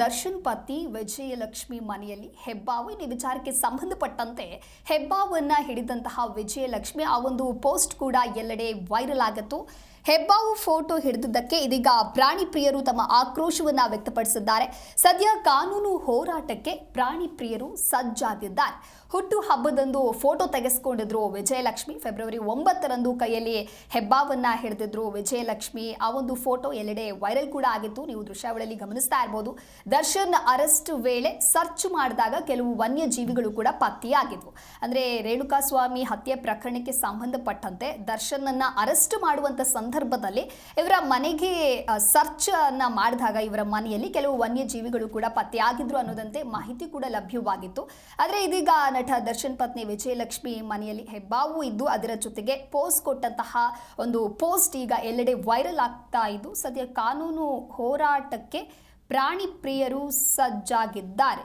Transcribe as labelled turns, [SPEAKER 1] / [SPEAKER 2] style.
[SPEAKER 1] ದರ್ಶನ್ ಪತ್ನಿ ವಿಜಯಲಕ್ಷ್ಮಿ ಮನೆಯಲ್ಲಿ ಹೆಬ್ಬಾವು ಈ ವಿಚಾರಕ್ಕೆ ಸಂಬಂಧಪಟ್ಟಂತೆ ಹೆಬ್ಬಾವನ್ನ ಹಿಡಿದಂತಹ ವಿಜಯಲಕ್ಷ್ಮಿ ಆ ಒಂದು ಪೋಸ್ಟ್ ಕೂಡ ಎಲ್ಲೆಡೆ ವೈರಲ್ ಆಗಿತ್ತು. ಹೆಬ್ಬಾವು ಫೋಟೋ ಹಿಡಿದಿದ್ದಕ್ಕೆ ಇದೀಗ ಪ್ರಾಣಿ ಪ್ರಿಯರು ತಮ್ಮ ಆಕ್ರೋಶವನ್ನ ವ್ಯಕ್ತಪಡಿಸಿದ್ದಾರೆ. ಸದ್ಯ ಕಾನೂನು ಹೋರಾಟಕ್ಕೆ ಪ್ರಾಣಿ ಪ್ರಿಯರು ಸಜ್ಜಾಗಿದ್ದಾರೆ. ಹುಟ್ಟು ಹಬ್ಬದಂದು ಫೋಟೋ ತೆಗೆಸಿಕೊಂಡಿದ್ರು ವಿಜಯಲಕ್ಷ್ಮಿ. ಫೆಬ್ರವರಿ 9ರಂದು ಕೈಯಲ್ಲಿ ಹೆಬ್ಬಾವನ್ನ ಹಿಡಿದಿದ್ರು ವಿಜಯಲಕ್ಷ್ಮಿ. ಆ ಒಂದು ಫೋಟೋ ಎಲ್ಲೆಡೆ ವೈರಲ್ ಕೂಡ ಆಗಿತ್ತು. ನೀವು ದೃಶ್ಯಾವಳಿಯಲ್ಲಿ ಗಮನಿಸ್ತಾ ಇರಬಹುದು. ದರ್ಶನ್ ಅರೆಸ್ಟ್ ವೇಳೆ ಸರ್ಚ್ ಮಾಡಿದಾಗ ಕೆಲವು ವನ್ಯಜೀವಿಗಳು ಕೂಡ ಪತ್ತೆಯಾಗಿದ್ವು. ಅಂದ್ರೆ ರೇಣುಕಾಸ್ವಾಮಿ ಹತ್ಯೆ ಪ್ರಕರಣಕ್ಕೆ ಸಂಬಂಧಪಟ್ಟಂತೆ ದರ್ಶನ್ ಅನ್ನ ಅರೆಸ್ಟ್ ಮಾಡುವಂತ ಸಂದರ್ಭದಲ್ಲಿ ಇವರ ಮನೆಗೆ ಸರ್ಚ್ ಅನ್ನ ಮಾಡಿದಾಗ ಇವರ ಮನೆಯಲ್ಲಿ ಕೆಲವು ವನ್ಯಜೀವಿಗಳು ಕೂಡ ಪತ್ತೆಯಾಗಿದ್ರು ಅನ್ನೋದಂತೆ ಮಾಹಿತಿ ಕೂಡ ಲಭ್ಯವಾಗಿತ್ತು. ಆದರೆ ಇದೀಗ ನಟ ದರ್ಶನ್ ಪತ್ನಿ ವಿಜಯಲಕ್ಷ್ಮಿ ಮನೆಯಲ್ಲಿ ಹೆಬ್ಬಾವು ಇದ್ದು ಅದರ ಜೊತೆಗೆ ಪೋಸ್ಟ್ ಕೊಟ್ಟಂತಹ ಒಂದು ಪೋಸ್ಟ್ ಈಗ ಎಲ್ಲೆಡೆ ವೈರಲ್ ಆಗ್ತಾ ಇದ್ದು ಸದ್ಯ ಕಾನೂನು ಹೋರಾಟಕ್ಕೆ ಪ್ರಾಣಿ ಪ್ರಿಯರು ಸಜ್ಜಾಗಿದ್ದಾರೆ.